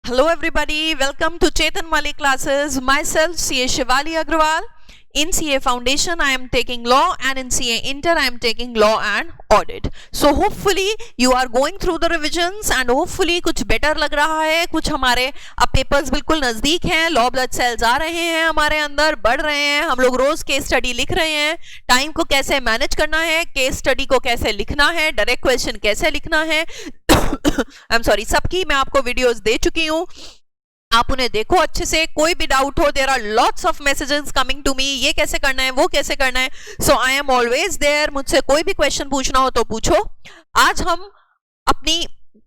Hello everybody, welcome to Chetan Mali classes. Myself CA Shivali Agrawal. In CA Foundation I am taking law and in CA Inter I am taking law and audit. So hopefully you are going through the revisions and hopefully कुछ better लग रहा है. कुछ हमारे अब papers बिल्कुल नजदीक हैं, लॉ ब्लड सेल्स आ रहे हैं, हमारे अंदर बढ़ रहे हैं, हम लोग रोज केस स्टडी लिख रहे हैं. टाइम को कैसे मैनेज करना है, केस स्टडी को कैसे लिखना है, डायरेक्ट क्वेश्चन कैसे लिखना है, आई एम सॉरी, सबकी मैं आपको वीडियोस दे चुकी हूं. आप उन्हें देखो अच्छे से. कोई भी डाउट हो, there are lots of messages coming to me, ये कैसे करना है, वो कैसे करना है. So I am always there. मुझसे कोई भी क्वेश्चन पूछना हो तो पूछो. आज हम अपनी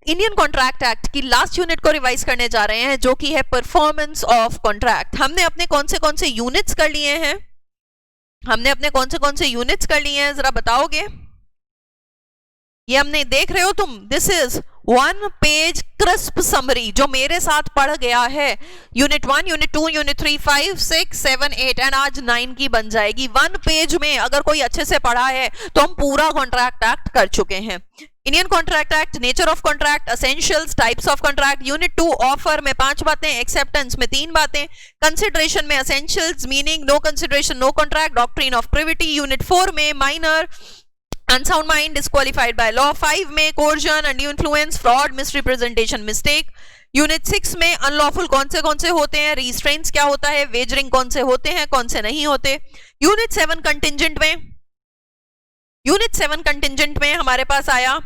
इंडियन कॉन्ट्रैक्ट एक्ट की लास्ट यूनिट को रिवाइज करने जा रहे हैं, जो कि है परफॉर्मेंस ऑफ कॉन्ट्रैक्ट. हमने अपने कौन से यूनिट्स कर लिए हैं, कर लिए हैं, जरा बताओगे. ये हमने देख रहे हो तुम, this is 1 page crisp summary जो मेरे साथ पढ़ गया है. यूनिट 1, यूनिट 2, यूनिट 3, 5, 6, 7, 8 एंड आज 9 की बन जाएगी. 1 पेज में अगर कोई अच्छे से पढ़ा है तो हम पूरा कॉन्ट्रैक्ट एक्ट कर चुके हैं. Indian contract act, nature of contract, essentials, types of contract. Unit 2 offer में 5 बातें, एक्सेप्टेंस में 3 बातें, कंसिडरेशन में essentials, meaning, no consideration no contract, doctrine of privity. Unit 4 में minor, unsound mind disqualified by law. 5 में coercion, undue influence, fraud, misrepresentation, mistake. Unit 6 में unlawful कौन से होते हैं, restraints क्या होता है, wagering कौन से होते हैं, कौन से नहीं होते. यूनिट 7 कंटिजेंट में हमारे पास आया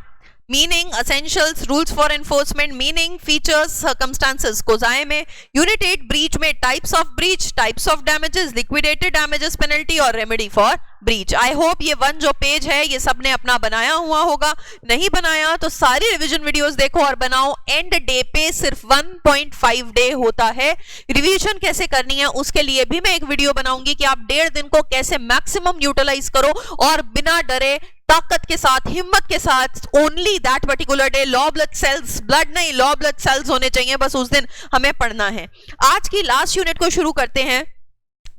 meaning, essentials, rules for enforcement, meaning, features, circumstances कोजाए में. यूनिट 8 ब्रीच में types of breach, types of damages, liquidated damages, penalty और remedy for breach. I hope ये 1 जो पेज है ये सबने अपना बनाया हुआ होगा. नहीं बनाया तो सारी रिवीजन वीडियोस देखो और बनाओ. एंड डे पे सिर्फ 1.5 डे होता है. रिवीजन कैसे करनी है उसके लिए भी मैं एक वीडियो बनाऊंगी कि आप 1.5 दिन को कैसे मैक्सिमम यूटिलाइज करो और बिना डरे, ताकत के साथ, हिम्मत के साथ, only that particular day. Law blood cells, blood नहीं, लॉ ब्लड सेल्स होने चाहिए, बस उस दिन हमें पढ़ना है. आज की लास्ट यूनिट को शुरू करते हैं.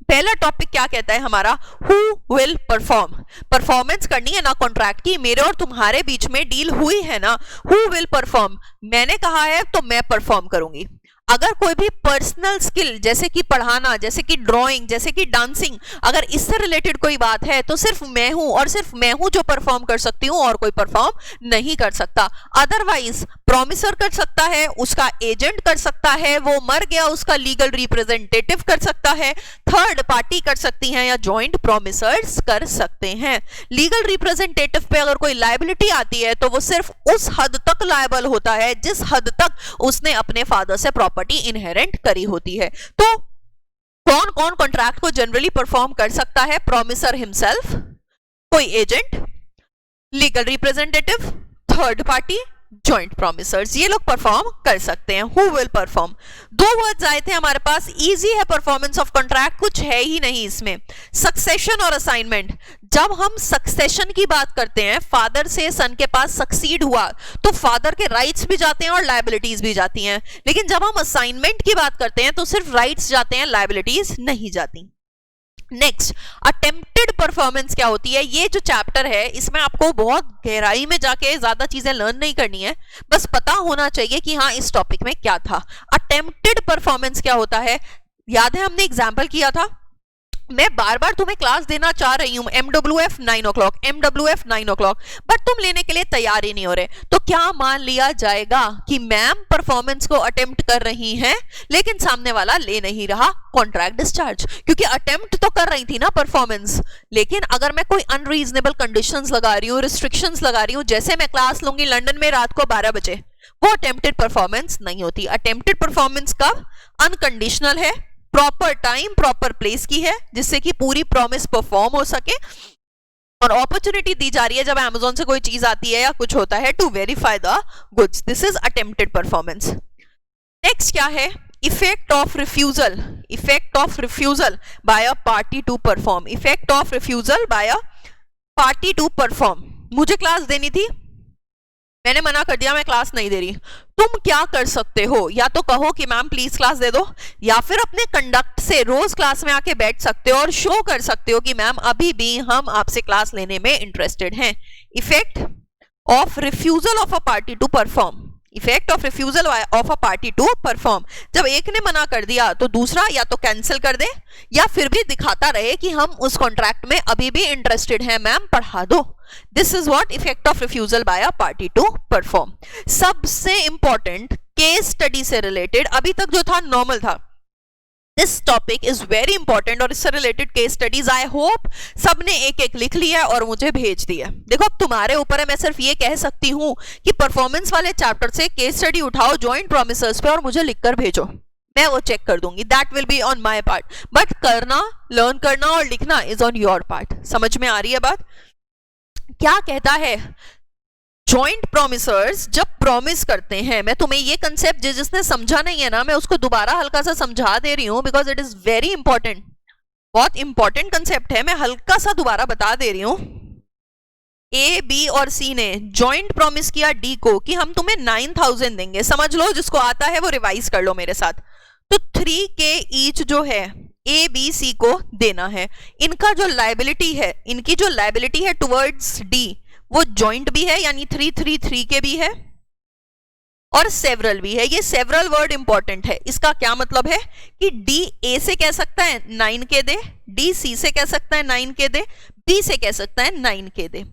पहला टॉपिक क्या कहता है हमारा, हु विल परफॉर्म. परफॉर्मेंस करनी है ना कॉन्ट्रैक्ट की, मेरे और तुम्हारे बीच में डील हुई है ना. हु विल परफॉर्म, मैंने कहा है तो मैं परफॉर्म करूंगी. अगर कोई भी पर्सनल स्किल जैसे कि पढ़ाना, जैसे कि ड्राइंग, जैसे कि डांसिंग, अगर इससे रिलेटेड कोई बात है तो सिर्फ मैं हूं और सिर्फ मैं हूं जो परफॉर्म कर सकती हूं और कोई परफॉर्म नहीं कर सकता. अदरवाइज प्रॉमिसर कर सकता है, उसका एजेंट कर सकता है, वो मर गया उसका लीगल रिप्रेजेंटेटिव कर सकता है, थर्ड पार्टी कर सकती है या जॉइंट प्रॉमिसर्स कर सकते हैं. लीगल रिप्रेजेंटेटिव पे अगर कोई लायबिलिटी आती है तो वो सिर्फ उस हद तक लायबल होता है जिस हद तक उसने अपने फादर से प्रॉपर्टी इनहेरेंट करी होती है. तो कौन कौन कॉन्ट्रैक्ट को जनरली परफॉर्म कर सकता है, प्रॉमिसर हिमसेल्फ, कोई agent, legal representative, third party, joint promisors, ये लोग परफॉर्म कर सकते हैं. Who will perform. 2 वर्ड्स आए थे हमारे पास. इजी है परफॉर्मेंस ऑफ कॉन्ट्रैक्ट, कुछ है ही नहीं इसमें. सक्सेशन और असाइनमेंट. जब हम सक्सेशन की बात करते हैं, फादर से सन के पास सक्सीड हुआ तो फादर के राइट्स भी जाते हैं और लायबिलिटीज भी जाती हैं. लेकिन जब हम असाइनमेंट की बात करते हैं तो सिर्फ राइट्स जाते हैं, लायबिलिटीज नहीं जाती. नेक्स्ट, अटेम्प्टेड परफॉर्मेंस क्या होती है. ये जो चैप्टर है इसमें आपको बहुत गहराई में जाके ज्यादा चीजें लर्न नहीं करनी है, बस पता होना चाहिए कि हाँ इस टॉपिक में क्या था. अटेम्प्टेड परफॉर्मेंस क्या होता है, याद है हमने एग्जाम्पल किया था. मैं बार बार तुम्हें क्लास देना चाह रही हूं, MWF 9 o'clock, MWF 9 o'clock, but तुम लेने के लिए तैयार ही नहीं हो रहे. तो क्या मान लिया जाएगा कि मैम परफॉर्मेंस को अटेम्प्ट कर रही हैं लेकिन सामने वाला ले नहीं रहा, कॉन्ट्रैक्ट डिस्चार्ज. क्योंकि अटेम्प्ट तो कर रही थी ना परफॉर्मेंस, लेकिन अगर मैं कोई अनरीजनेबल कंडीशंस लगा रही हूँ, रिस्ट्रिक्शंस लगा रही हूँ, जैसे मैं क्लास लूंगी लंदन में रात को 12 बजे, वो अटेम्प्टेड परफॉर्मेंस नहीं होती. अटेम्प्टेड परफॉर्मेंस कब, अनकंडीशनल है, प्रॉपर टाइम प्रॉपर प्लेस की है, जिससे कि पूरी प्रॉमिस परफॉर्म हो सके, और अपॉर्चुनिटी दी जा रही है जब अमेज़न से कोई चीज आती है या कुछ होता है to verify the goods. This is attempted performance. Next क्या है, effect of refusal. Effect of refusal by a party to perform. Effect of refusal by a party to perform. मुझे क्लास देनी थी, मैंने मना कर दिया, मैं क्लास नहीं दे रही. तुम क्या कर सकते हो, या तो कहो कि मैम प्लीज क्लास दे दो, या फिर अपने कंडक्ट से रोज क्लास में आके बैठ सकते हो और शो कर सकते हो कि मैम अभी भी हम आपसे क्लास लेने में इंटरेस्टेड हैं. Effect of refusal of a party to perform. Effect of refusal of a party to perform, जब एक ने मना कर दिया तो दूसरा या तो कैंसिल कर दे या फिर भी दिखाता रहे कि हम उस कॉन्ट्रैक्ट में अभी भी इंटरेस्टेड हैं, मैम पढ़ा दो। This is what effect of refusal by a party to perform. सबसे इंपॉर्टेंट केस स्टडी से रिलेटेड, अभी तक जो था नॉर्मल था, this topic is very important और इससे related case studies I hope सबने एक एक लिख लिया है और मुझे भेज दिया। देखो अब तुम्हारे ऊपर है, मैं सिर्फ ये कह सकती हूं कि परफॉर्मेंस वाले चैप्टर से केस स्टडी उठाओ जॉइंट प्रोमिसेस पे और मुझे लिखकर भेजो, मैं वो चेक कर दूंगी, that will be on my part. But करना, लर्न करना और लिखना इज ऑन योर पार्ट। समझ में आ रही है बात? क्या कहता है जॉइंट प्रोमिसर्स जब प्रॉमिस करते हैं, मैं तुम्हें ये कंसेप्ट जिसने समझा नहीं है ना, मैं उसको दोबारा हल्का सा समझा दे रही हूं because it is very important, बहुत इंपॉर्टेंट कंसेप्ट है, मैं हल्का सा दोबारा बता दे रही हूं। ए, बी और सी ने जॉइंट प्रॉमिस किया डी को कि हम तुम्हें 9,000 देंगे, समझ लो, जिसको आता है वो रिवाइज कर लो मेरे साथ। तो 3K ईच जो है ए बी सी को देना है। इनका जो लायबिलिटी है, इनकी जो लायबिलिटी है टुवर्ड्स डी वो जॉइंट भी है, यानी 3 भी है और सेवरल भी है। ये सेवरल वर्ड इंपॉर्टेंट है। इसका क्या मतलब है कि डी ए से कह सकता है 9K दे, डी सी से कह सकता है 9K दे, बी से कह सकता है 9K they.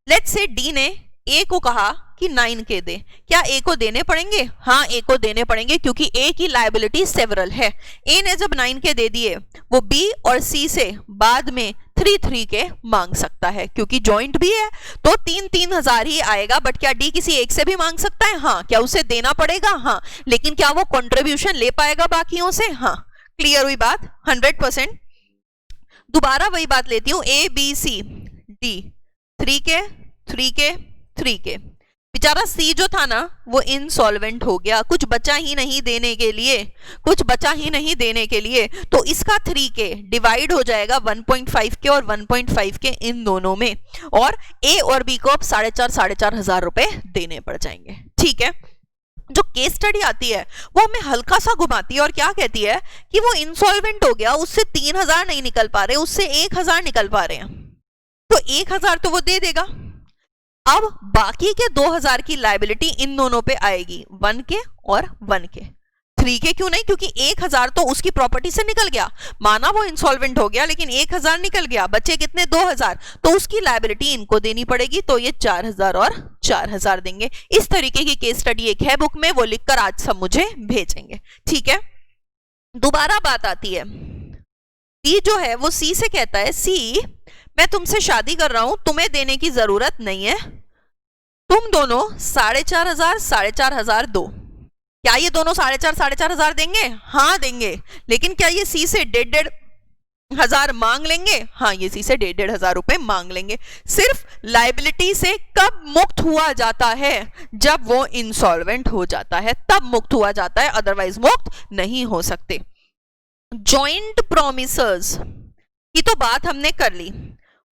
Let's say D ने ए को कहा कि 9K दे, क्या ए को देने पड़ेंगे? हाँ, ए को देने पड़ेंगे क्योंकि ए की लायबिलिटी सेवरल है। ए ने जब 9K दे दिए, वो बी और सी से बाद में 3K मांग सकता है क्योंकि जॉइंट भी है, तो 3,000 ही आएगा। बट क्या डी किसी एक से भी मांग सकता है? हाँ। क्या उसे देना पड़ेगा? हाँ। लेकिन क्या वो कंट्रीब्यूशन ले पाएगा बाकियों से? हाँ। क्लियर हुई बात? 100%। दोबारा वही बात लेती हूं, A B C D 3K, बेचारा सी जो था ना वो इनसॉल्वेंट हो गया, कुछ बचा ही नहीं देने के लिए, तो इसका 3K डिवाइड हो जाएगा 1.5K और 1.5K इन दोनों में, और ए और बी को अब 4,500 रुपए देने पड़ जाएंगे। ठीक है। जो केस स्टडी आती है वो हमें हल्का सा घुमाती है और क्या कहती है कि वो इंसॉल्वेंट हो गया, उससे 3,000 नहीं निकल पा रहे, उससे 1,000 निकल पा रहे हैं, तो 1,000 तो वो दे देगा। अब बाकी के 2,000 की लायबिलिटी इन दोनों पे आएगी, 1K और 1K। 3K क्यों नहीं? क्योंकि 1,000 तो उसकी प्रॉपर्टी से निकल गया, माना वो इंसॉल्वेंट हो गया, लेकिन 1,000 निकल गया, बचे कितने? 2,000, तो उसकी लायबिलिटी इनको देनी पड़ेगी, तो ये 4,000 और 4,000 देंगे। इस तरीके की केस स्टडी एक है बुक में, वो लिखकर आज सब मुझे भेजेंगे। ठीक है। दोबारा बात आती है, डी जो है वो सी से कहता है, सी मैं तुमसे शादी कर रहा हूं, तुम्हें देने की जरूरत नहीं है, तुम दोनों 4,500 दो। क्या ये दोनों 4,500 देंगे? हाँ देंगे। लेकिन क्या ये सी से 1,500 मांग लेंगे? हाँ, ये सी से 1,500 रुपए मांग लेंगे। सिर्फ लायबिलिटी से कब मुक्त हुआ जाता है? जब वो इंसॉल्वेंट हो जाता है, तब मुक्त हुआ जाता है, अदरवाइज मुक्त नहीं हो सकते। जॉइंट प्रोमिसर्स की तो बात हमने कर ली।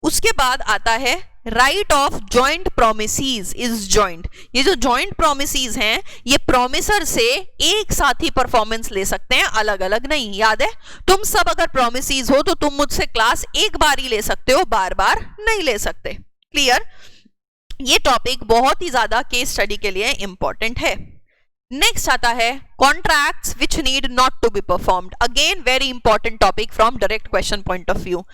उसके बाद आता है right of joint promises is joint. ये जो जॉइंट प्रोमिसेस हैं, ये प्रोमिसर से एक साथ ही परफॉर्मेंस ले सकते हैं, अलग अलग नहीं। याद है, तुम सब अगर प्रोमिसेस हो तो तुम मुझसे क्लास एक बार ही ले सकते हो, बार बार नहीं ले सकते। क्लियर? ये टॉपिक बहुत ही ज्यादा केस स्टडी के लिए इंपॉर्टेंट है। नेक्स्ट आता है contracts which need not to be performed. Again very important topic from direct question point of view.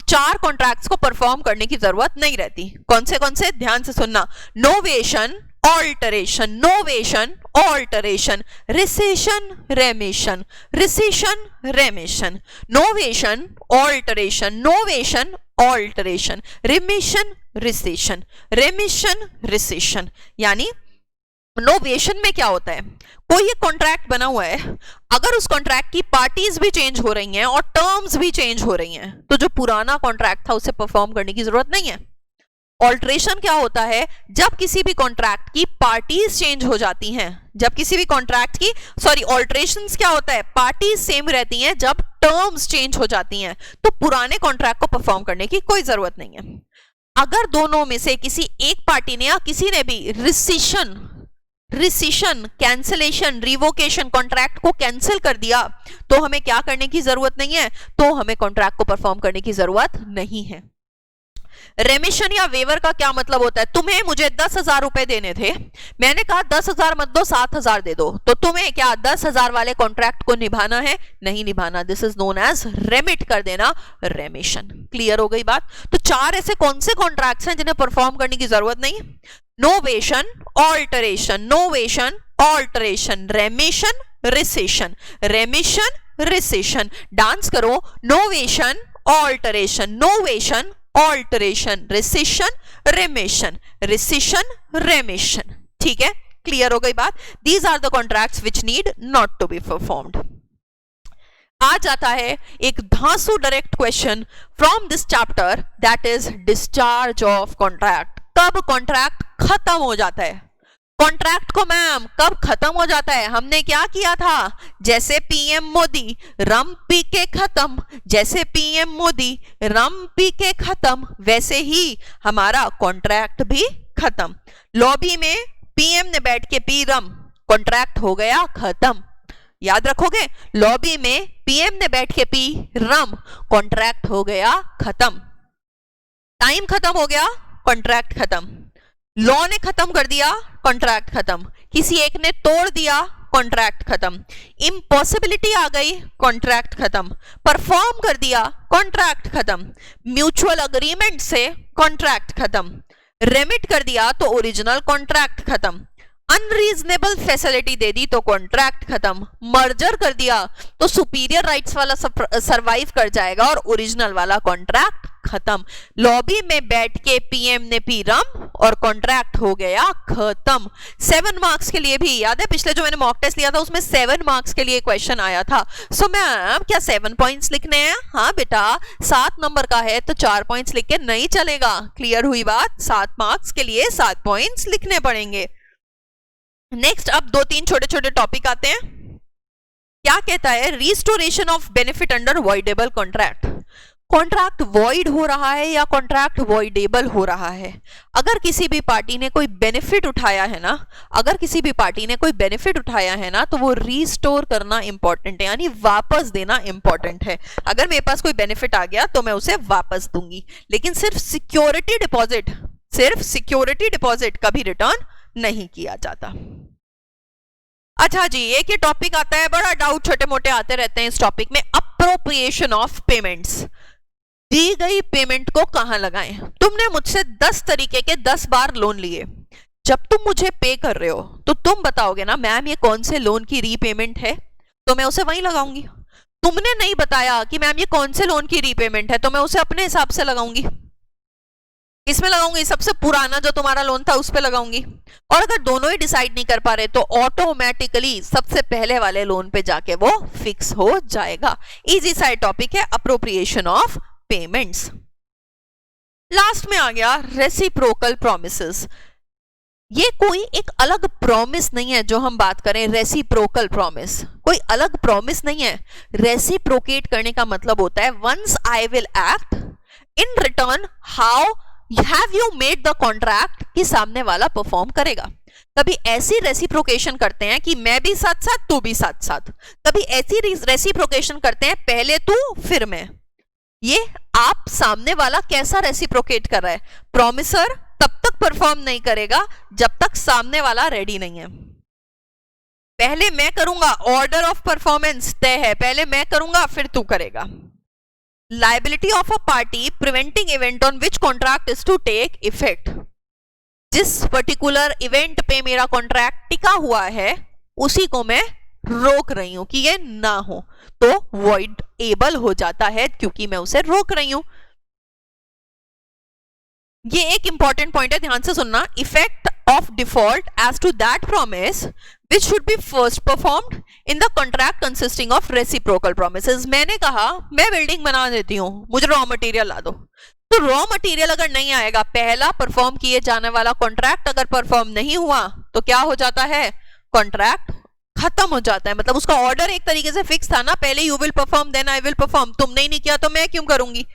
चार कॉन्ट्रैक्ट्स को परफॉर्म करने की जरूरत नहीं रहती। कौन से? ध्यान से सुनना। Novation, alteration, novation, alteration, rescission, remission, rescission, रेमिशन, novation, alteration, novation, alteration, remission, recession, remission, recession. यानी नोवेशन में क्या होता है? कोई एक कॉन्ट्रैक्ट बना हुआ है, अगर उस कॉन्ट्रैक्ट की पार्टीज भी चेंज हो रही हैं और टर्म्स भी चेंज हो रही हैं, तो जो पुराना कॉन्ट्रैक्ट था उसे परफॉर्म करने की जरूरत नहीं है। ऑल्टरेशन क्या होता है? जब किसी भी कॉन्ट्रैक्ट की पार्टीज चेंज हो जाती हैं, जब किसी भी कॉन्ट्रैक्ट की ऑल्टरेशंस क्या होता है? पार्टीज सेम रहती हैं, जब टर्म्स चेंज हो जाती हैं, तो पुराने कॉन्ट्रैक्ट को परफॉर्म करने की कोई जरूरत नहीं है। अगर दोनों में से किसी एक पार्टी ने या किसी ने भी रिसिशन, कैंसिलेशन, रिवोकेशन, कॉन्ट्रैक्ट को कैंसिल कर दिया, तो हमें क्या करने की जरूरत नहीं है, तो हमें कॉन्ट्रैक्ट को परफॉर्म करने की जरूरत नहीं है। रेमिशन या वेवर का क्या मतलब होता है? तुम्हें मुझे 10,000 रुपए देने थे, मैंने कहा 10,000 मत दो 7,000 दे दो, तो तुम्हें क्या 10,000 वाले कॉन्ट्रैक्ट को निभाना है? नहीं निभाना। This is known as remit कर देना, रेमिशन। क्लियर हो गई बात? तो 4 ऐसे कौन से कॉन्ट्रैक्ट्स हैं जिन्हें परफॉर्म करने की जरूरत नहीं? Novation, alteration, novation, alteration, remission, rescission, remission, rescission. Dance करो, novation, alteration, novation, alteration, rescission, remission, rescission, remission. ठीक है, क्लियर हो गई बात? These are the contracts which need not to be performed. आ जाता है एक धांसू direct question from this chapter, that is discharge of contract. कब कॉन्ट्रैक्ट खत्म हो जाता है? कॉन्ट्रैक्ट को मैम कब खत्म हो जाता है? हमने क्या किया था? जैसे पीएम मोदी रम पी के खत्म, जैसे पीएम मोदी रम पी के खत्म, वैसे ही हमारा कॉन्ट्रैक्ट भी खत्म। लॉबी में पीएम ने बैठ के पी रम, कॉन्ट्रैक्ट हो गया खत्म। याद रखोगे, लॉबी में पीएम ने बैठ के पी रम, कॉन्ट्रैक्ट हो गया खत्म। टाइम खत्म हो गया, कॉन्ट्रैक्ट खत्म। लॉ ने खत्म कर दिया, कॉन्ट्रैक्ट खत्म। किसी एक ने तोड़ दिया, कॉन्ट्रैक्ट खत्म। इम्पॉसिबिलिटी आ गई, कॉन्ट्रैक्ट खत्म। परफॉर्म कर दिया, कॉन्ट्रैक्ट खत्म। म्यूचुअल अग्रीमेंट से कॉन्ट्रैक्ट खत्म। रेमिट कर दिया तो ओरिजिनल कॉन्ट्रैक्ट खत्म। अनरीजनेबल फैसिलिटी दे दी तो कॉन्ट्रैक्ट खत्म। मर्जर कर दिया तो सुपीरियर राइट्स वाला सरवाइव कर जाएगा और ओरिजिनल वाला कॉन्ट्रैक्ट खत्म। लॉबी में बैठ के पीएम ने पी रम और कॉन्ट्रैक्ट हो गया खत्म। 7 मार्क्स के लिए भी याद है, पिछले जो मैंने मॉक टेस्ट लिया था उसमें 7 मार्क्स के लिए क्वेश्चन आया था। सो मैम क्या 7 पॉइंट्स लिखने हैं? हाँ बेटा, 7 नंबर का है तो 4 पॉइंट्स लिख के नहीं चलेगा। क्लियर हुई बात? 7 मार्क्स के लिए 7 पॉइंट्स लिखने पड़ेंगे। नेक्स्ट अब 2-3 छोटे छोटे टॉपिक आते हैं। क्या कहता है? Restoration of benefit under voidable contract. Contract void हो रहा है या कॉन्ट्रैक्ट वॉइडेबल हो रहा है? अगर किसी भी पार्टी ने कोई बेनिफिट उठाया है ना, अगर किसी भी पार्टी ने कोई बेनिफिट उठाया है ना, तो वो रिस्टोर करना इंपॉर्टेंट है, यानी वापस देना इंपॉर्टेंट है। अगर मेरे पास कोई बेनिफिट आ गया तो मैं उसे वापस दूंगी, लेकिन सिर्फ सिक्योरिटी डिपॉजिट कभी रिटर्न नहीं किया जाता। अच्छा जी, एक ये टॉपिक आता है, बड़ा डाउट छोटे मोटे आते रहते हैं इस टॉपिक में, अप्रोप्रिएशन ऑफ पेमेंट्स। दी गई पेमेंट को कहां लगाएं? तुमने मुझसे 10 तरीके के 10 बार लोन लिए। जब तुम मुझे पे कर रहे हो तो तुम बताओगे ना मैम ये कौन से लोन की रीपेमेंट है, तो मैं उसे वहीं लगाऊंगी। तुमने नहीं बताया कि मैम ये कौन से लोन की रीपेमेंट है, तो मैं उसे अपने हिसाब से लगाऊंगी। इसमें लगाऊंगी, सबसे पुराना जो तुम्हारा लोन था उस पे लगाऊंगी। और अगर दोनों ही डिसाइड नहीं कर पा रहे तो ऑटोमेटिकली सबसे पहले वाले लोन पे जाके वो फिक्स हो जाएगा। इजी सा टॉपिक है अप्रोप्रिएशन ऑफ पेमेंट्स। लास्ट में आ गया रेसिप्रोकल प्रॉमिसेस। ये कोई एक अलग प्रॉमिस नहीं है जो हम बात करें, रेसिप्रोकल प्रॉमिस कोई अलग प्रॉमिस नहीं है। रेसिप्रोकेट करने का मतलब होता है once I will act in return how have you made the contract, कि सामने वाला परफॉर्म करेगा। कभी ऐसी रेसिप्रोकेशन करते हैं कि मैं भी साथ साथ तू भी साथ साथ, कभी ऐसी रेसिप्रोकेशन करते हैं पहले तू फिर मैं। ये आप सामने वाला कैसा रेसिप्रोकेट कर रहा है? प्रॉमिसर तब तक परफॉर्म नहीं करेगा जब तक सामने वाला रेडी नहीं है। पहले मैं करूंगा, ऑर्डर ऑफ परफॉर्मेंस तय है, पहले मैं करूंगा फिर तू करेगा। Liability of a party preventing event on which contract is to take effect। जिस पर्टिकुलर इवेंट पे मेरा कॉन्ट्रैक्ट टिका हुआ है उसी को मैं रोक रही हूं कि ये ना हो, तो void able हो जाता है क्योंकि मैं उसे रोक रही हूं। ये एक इंपॉर्टेंट पॉइंट है, ध्यान से सुनना। Effect of default as to that promise which should be first performed in the contract consisting of reciprocal promises। मैंने कहा मैं बिल्डिंग बना देती हूँ, मुझे रॉ मटेरियल ला दो, तो रॉ मटेरियल अगर नहीं आएगा, पहला परफॉर्म किए जाने वाला कॉन्ट्रैक्ट अगर परफॉर्म नहीं हुआ तो क्या हो जाता है? कॉन्ट्रैक्ट खत्म हो जाता है। मतलब उसका ऑर्डर एक तरीके से फिक्स था ना, पहले you will perform then I will perform, तुमने नहीं किया तो मैं क्यों करूंगी।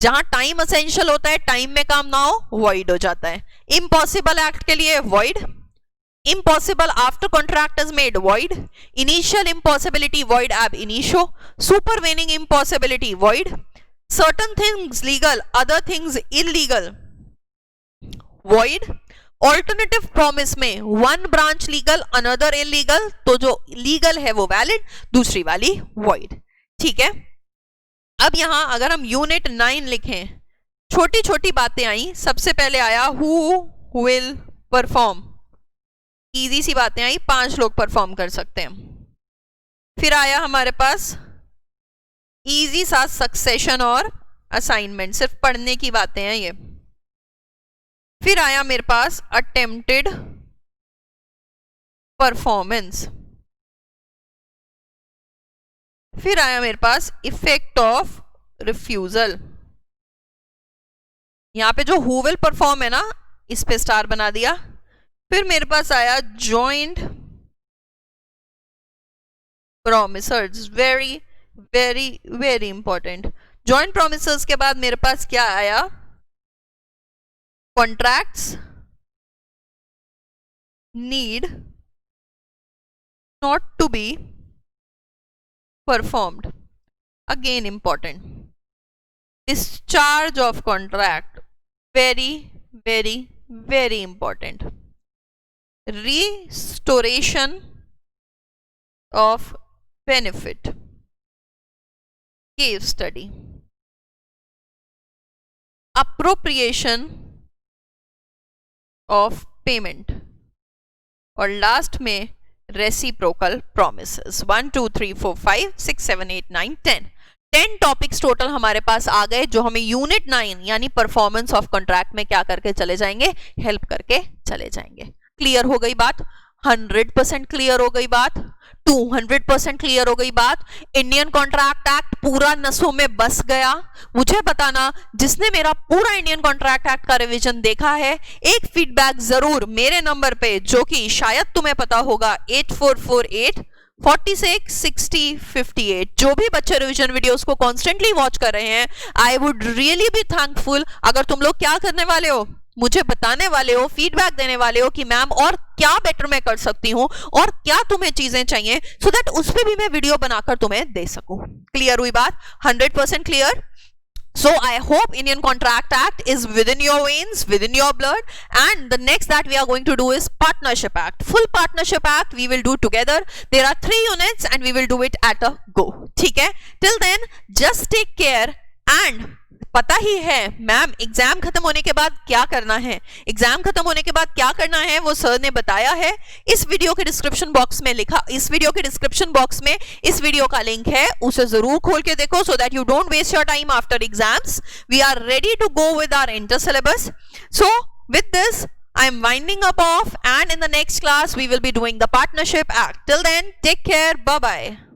जहां टाइम एसेंशियल होता है, टाइम में काम ना हो, वॉइड हो जाता है। इम्पॉसिबल एक्ट के लिए void, impossible after contract is made void, initial impossibility void ab initio, supervening impossibility void, certain things legal, other things illegal. Void. Alternative promise में one branch legal, another illegal, तो जो legal है वो valid, दूसरी वाली void. ठीक है, अब यहां अगर हम यूनिट 9 लिखें, छोटी छोटी बातें आई. सबसे पहले आया who will perform, इजी सी बातें आई, 5 लोग परफॉर्म कर सकते हैं. फिर आया हमारे पास इजी सा सक्सेशन और असाइनमेंट, सिर्फ पढ़ने की बातें हैं ये. फिर आया मेरे पास अटेम्प्टेड परफॉर्मेंस. फिर आया मेरे पास इफेक्ट ऑफ रिफ्यूजल. यहां पे जो हु विल परफॉर्म है ना, इस पे स्टार बना दिया. फिर मेरे पास आया joint promisors, very very very important. Joint promisors के बाद मेरे पास क्या आया, contracts need not to be performed, again important. Discharge of contract, very very very important. restoration of benefit, case study. appropriation of payment, और last में reciprocal promises. 1 2 3 4 5 6 7 8 9 10 topics total हमारे पास आ गए, जो हमें यूनिट 9 यानी परफॉर्मेंस ऑफ कॉन्ट्रैक्ट में क्या करके चले जाएंगे, हेल्प करके चले जाएंगे. क्लियर हो गई बात? 100% क्लियर हो गई बात? 200% क्लियर हो गई बात? इंडियन कॉन्ट्रैक्ट एक्ट पूरा नसों में बस गया? मुझे बताना, जिसने मेरा पूरा इंडियन कॉन्ट्रैक्ट एक्ट का रिवीजन देखा है, एक फीडबैक जरूर मेरे नंबर पे, जो कि शायद तुम्हें पता होगा, 8448 46 60 58. जो भी बच्चे रिवीजन वीडियोस को कॉन्स्टेंटली वॉच कर रहे हैं, I would really be thankful अगर तुम लोग क्या करने वाले हो, मुझे बताने वाले हो, फीडबैक देने वाले हो कि मैम और क्या बेटर मैं कर सकती हूं और क्या तुम्हें चीजें चाहिए, सो दैट उस पर भी मैं वीडियो बनाकर तुम्हें दे सकूं. क्लियर हुई बात? 100% clear. So I hope Indian Contract Act is within your veins, within your blood, and the next that we are going to do is Partnership Act. Full Partnership Act we will do together. There are 3 units and we will do it at a go. ठीक है? Till then, just take care and पता ही है ma'am exam खत्म होने के बाद क्या करना है. एग्जाम खत्म होने के बाद क्या करना है वो सर ने बताया है. इस वीडियो के डिस्क्रिप्शन बॉक्स में लिखा, इस वीडियो के डिस्क्रिप्शन बॉक्स में इस वीडियो का लिंक है, उसे जरूर खोल के देखो, so that you don't waste your time after exams. We are ready to go with our inter syllabus. So with this I am winding up off, and in the next class we will be doing the Partnership Act. Till then, take care. Bye bye.